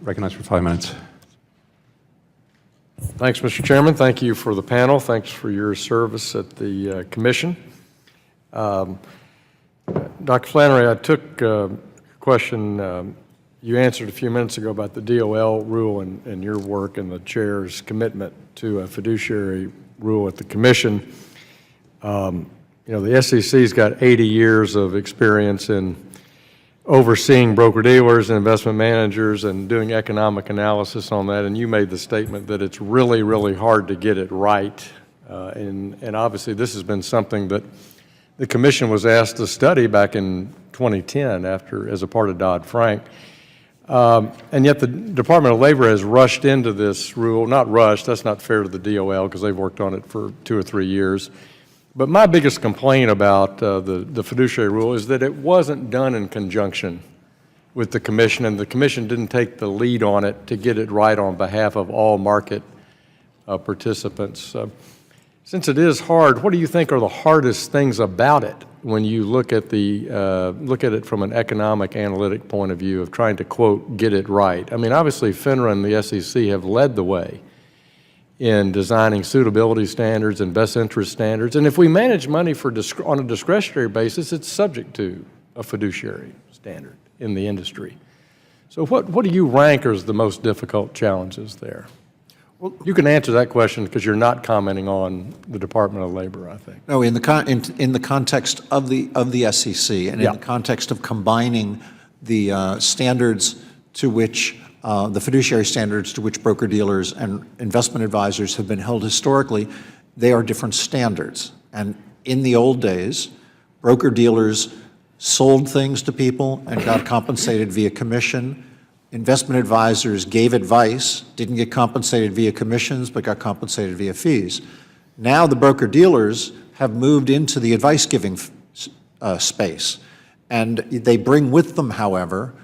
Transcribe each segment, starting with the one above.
Recognized for 5 minutes. Thanks, Mr. Chairman. Thank you for the panel. Thanks for your service at the commission. Dr. Flannery, I took a question you answered a few minutes ago about the DOL rule and your work and the chair's commitment to a fiduciary rule at the commission. You know, the SEC's got 80 years of experience in overseeing broker-dealers and investment managers and doing economic analysis on that, and you made the statement that it's really, really hard to get it right. And obviously this has been something that the commission was asked to study back in 2010 as a part of Dodd-Frank. And yet the Department of Labor has rushed into this rule, not rushed, that's not fair to the DOL because they've worked on it for 2 or 3 years. But my biggest complaint about the fiduciary rule is that it wasn't done in conjunction with the commission, and the commission didn't take the lead on it to get it right on behalf of all market participants. Since it is hard, what do you think are the hardest things about it when you look at it from an economic analytic point of view of trying to, quote, get it right? I mean, obviously FINRA and the SEC have led the way in designing suitability standards and best interest standards. And if we manage money on a discretionary basis, it's subject to a fiduciary standard in the industry. So what do you rank as the most difficult challenges there? Well, you can answer that question because you're not commenting on the Department of Labor, I think. No, in the context of the SEC and in the context of combining the standards to which the fiduciary standards to which broker-dealers and investment advisors have been held historically, they are different standards. And in the old days, broker-dealers sold things to people and got compensated via commission. Investment advisors gave advice, didn't get compensated via commissions, but got compensated via fees. Now the broker-dealers have moved into the advice-giving space. And they bring with them, however,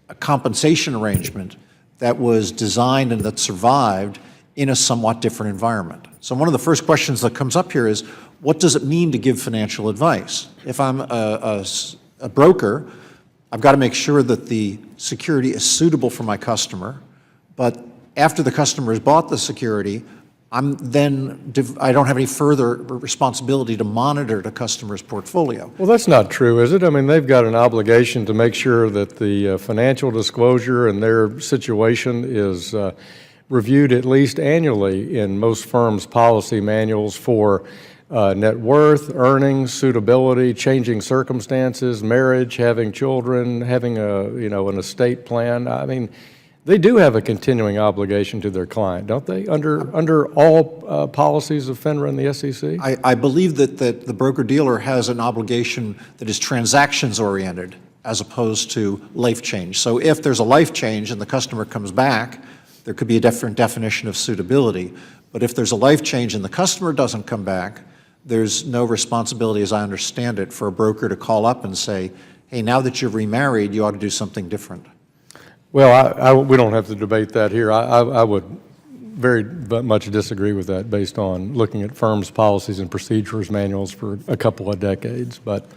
a compensation arrangement that was designed and that survived in a somewhat different environment. So one of the first questions that comes up here is, what does it mean to give financial advice? If I'm a broker, I've got to make sure that the security is suitable for my customer, but after the customer has bought the security, I don't have any further responsibility to monitor the customer's portfolio. Well, that's not true, is it? I mean, they've got an obligation to make sure that the financial disclosure and their situation is reviewed at least annually in most firms' policy manuals for net worth, earnings, suitability, changing circumstances, marriage, having children, having an estate plan. I mean, they do have a continuing obligation to their client, don't they, under all policies of FINRA and the SEC? I believe that the broker-dealer has an obligation that is transactions-oriented as opposed to life change. So if there's a life change and the customer comes back, there could be a different definition of suitability. But if there's a life change and the customer doesn't come back, there's no responsibility, as I understand it, for a broker to call up and say, hey, now that you're remarried, you ought to do something different. Well, we don't have to debate that here. I would very much disagree with that based on looking at firms' policies and procedures manuals for a couple of decades. But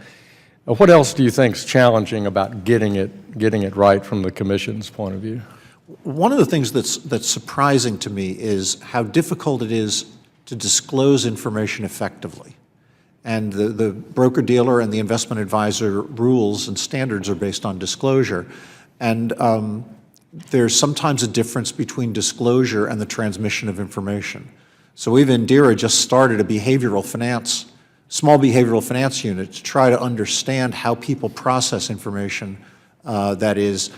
what else do you think is challenging about getting it right from the Commission's point of view? One of the things that's surprising to me is how difficult it is to disclose information effectively. And the broker-dealer and the investment advisor rules and standards are based on disclosure. And there's sometimes a difference between disclosure and the transmission of information. So we've Indira just started a small behavioral finance unit to try to understand how people process information that is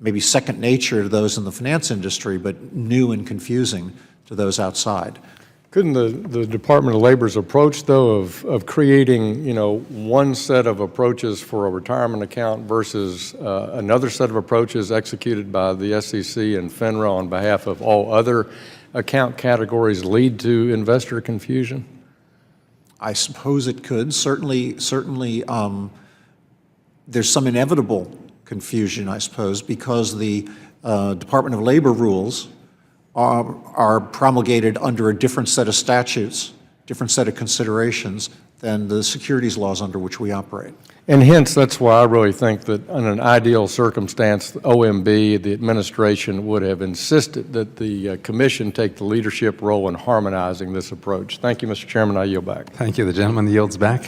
maybe second nature to those in the finance industry, but new and confusing to those outside. Couldn't the Department of Labor's approach, though, of creating, one set of approaches for a retirement account versus another set of approaches executed by the SEC and FINRA on behalf of all other account categories lead to investor confusion? I suppose it could. Certainly, there's some inevitable confusion, I suppose, because the Department of Labor rules are promulgated under a different set of statutes, different set of considerations than the securities laws under which we operate. And hence, that's why I really think that in an ideal circumstance, the OMB, the administration would have insisted that the commission take the leadership role in harmonizing this approach. Thank you, Mr. Chairman. I yield back. Thank you. The gentleman yields back.